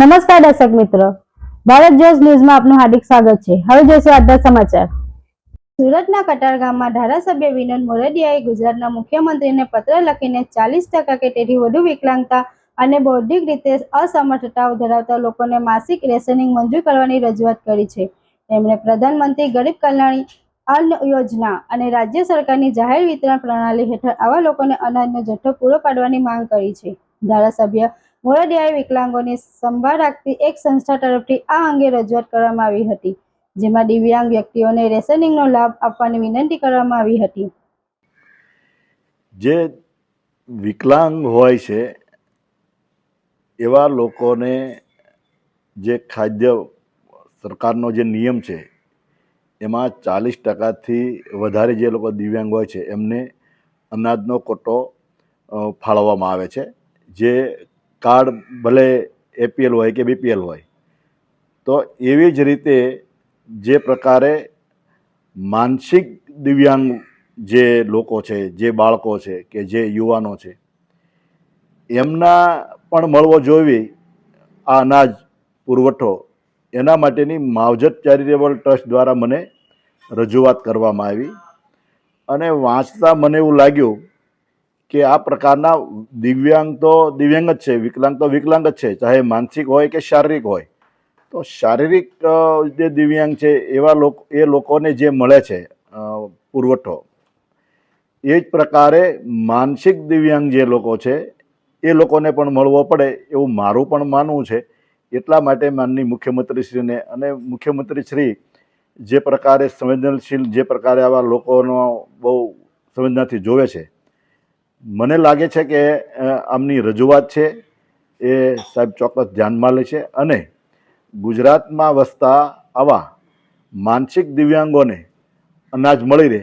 નમસ્કાર દર્શક મિત્રો, ભારત જોશ ન્યૂઝમાં આપનું હાર્દિક સ્વાગત છે। હવે જોઈશું આજના સમાચાર। સુરતના કતારગામમાં ધારાસભ્ય વિનોદ મોરડિયાએ ગુજરાતના મુખ્યમંત્રીને પત્ર લખીને 40% કે તેથી વધુ વિકલાંગતા અને બૌદ્ધિક રીતે અસમર્થતાઓ ધરાવતા લોકોને માસિક રેશનિંગ મંજૂર કરવાની રજૂઆત કરી છે। તેમણે પ્રધાનમંત્રી ગરીબ કલ્યાણ અન્ન યોજના અને રાજ્ય સરકારની જાહેર વિતરણ પ્રણાલી હેઠળ આવા લોકોને અનાજનો જથ્થો પૂરો પાડવાની માંગ કરી છે। ધારાસભ્ય મોરડિયાએ વિકલાંગોની સંભાળ રાખતી એક સંસ્થા તરફથી આ અંગે રજૂઆત કરવામાં આવી હતી, જેમાં દિવ્યાંગ વ્યક્તિઓને રેશનિંગનો લાભ આપવાની વિનંતી કરવામાં આવી હતી। જે વિકલાંગ હોય છે એવા લોકોને જે ખાદ્ય સરકારનો જે નિયમ છે એમાં 40%થી વધારે જે લોકો દિવ્યાંગ હોય છે એમને અનાજનો કોટો ફાળવવામાં આવે છે। જે કાર્ડ ભલે એપીએલ હોય કે બીપીએલ હોય, તો એવી જ રીતે જે પ્રકારે માનસિક દિવ્યાંગ જે લોકો છે, જે બાળકો છે કે જે યુવાનો છે, એમના પણ મળવો જોઈએ આ અનાજ પુરવઠો। એના માટેની માવજત ચેરિટેબલ ટ્રસ્ટ દ્વારા મને રજૂઆત કરવામાં આવી અને વાંચતા મને એવું લાગ્યું કે આ પ્રકારના દિવ્યાંગ તો દિવ્યાંગ જ છે, વિકલાંગ તો વિકલાંગ જ છે, ચાહે માનસિક હોય કે શારીરિક હોય। તો શારીરિક જે દિવ્યાંગ છે એવા લોકોને જે મળે છે પુરવઠો, એ જ પ્રકારે માનસિક દિવ્યાંગ જે લોકો છે એ લોકોને પણ મળવો પડે એવું મારું પણ માનવું છે। એટલા માટે માનનીય મુખ્યમંત્રીશ્રીને અને મુખ્યમંત્રીશ્રી જે પ્રકારે સંવેદનશીલ, જે પ્રકારે આવા લોકોનો બહુ સંવેદનાથી જોવે છે, મને લાગે છે કે આમની રજૂઆત છે એ સાહેબ ચોક્કસ ધ્યાનમાં લે છે અને ગુજરાતમાં વસતા આવા માનસિક દિવ્યાંગોને અનાજ મળી રહે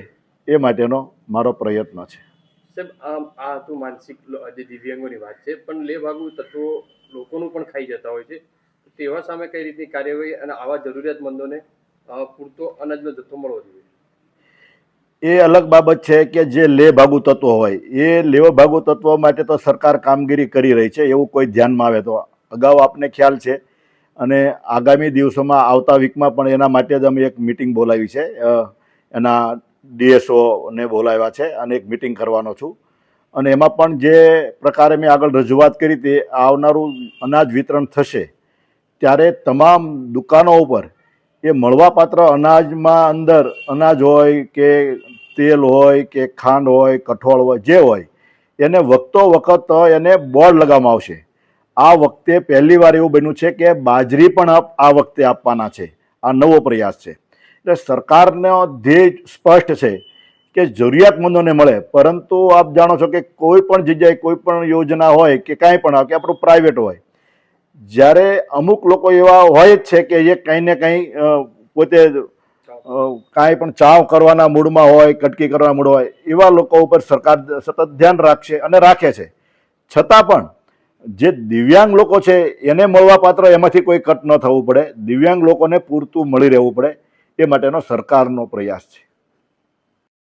એ માટેનો મારો પ્રયત્ન છે। સાહેબ, આ તો માનસિક જે દિવ્યાંગોની વાત છે, પણ લેભાગુ તત્વો લોકોનું પણ ખાઈ જતા હોય છે, તેવા સામે કઈ રીતની કાર્યવાહી અને આવા જરૂરિયાતમંદોને પૂરતો અનાજનો જથ્થો મળવો જોઈએ? એ અલગ બાબત છે કે જે લેભાગુ તત્વો હોય એ લેભાગુ તત્વો માટે તો સરકાર કામગીરી કરી રહી છે, એવું કોઈ ધ્યાનમાં આવે તો। અગાઉ આપને ખ્યાલ છે અને આગામી દિવસોમાં આવતા વીકમાં પણ એના માટે જ અમે એક મિટિંગ બોલાવી છે, એના ડીએસઓને બોલાવ્યા છે અને એક મિટિંગ કરવાનો છું। અને એમાં પણ જે પ્રકારે મેં આગળ રજૂઆત કરી હતી, આવનારું અનાજ વિતરણ થશે ત્યારે તમામ દુકાનો ઉપર એ મળવાપાત્ર અનાજમાં અંદર અનાજ હોય કે તેલ હોય કે ખાંડ હોય, કઠોળ હોય, જે હોય એને વખતો વખત એને બોર્ડ લગાવવામાં આવશે। આ વખતે પહેલી વાર એવું બન્યું છે કે બાજરી પણ આ વખતે આપવાના છે। આ નવો પ્રયાસ છે। એટલે સરકારનો ધ્યેય સ્પષ્ટ છે કે જરૂરિયાતમંદોને મળે, પરંતુ આપ જાણો છો કે કોઈ પણ જગ્યાએ કોઈ પણ યોજના હોય કે કાંઈ પણ હોય કે આપણું પ્રાઇવેટ હોય, જ્યારે અમુક લોકો એવા હોય જ છે કે એ કંઈ ને કંઈ પોતે કાંઈ પણ ચાવ કરવાના મૂડમાં હોય, કટકી કરવાના મૂડ હોય, એવા લોકો ઉપર સરકાર સતત ધ્યાન રાખશે અને રાખે છે। છતાં પણ જે દિવ્યાંગ લોકો છે એને મળવાપાત્ર એમાંથી કોઈ કટ ન થવું પડે, દિવ્યાંગ લોકોને પૂરતું મળી રહેવું પડે, એ માટેનો સરકારનો પ્રયાસ છે।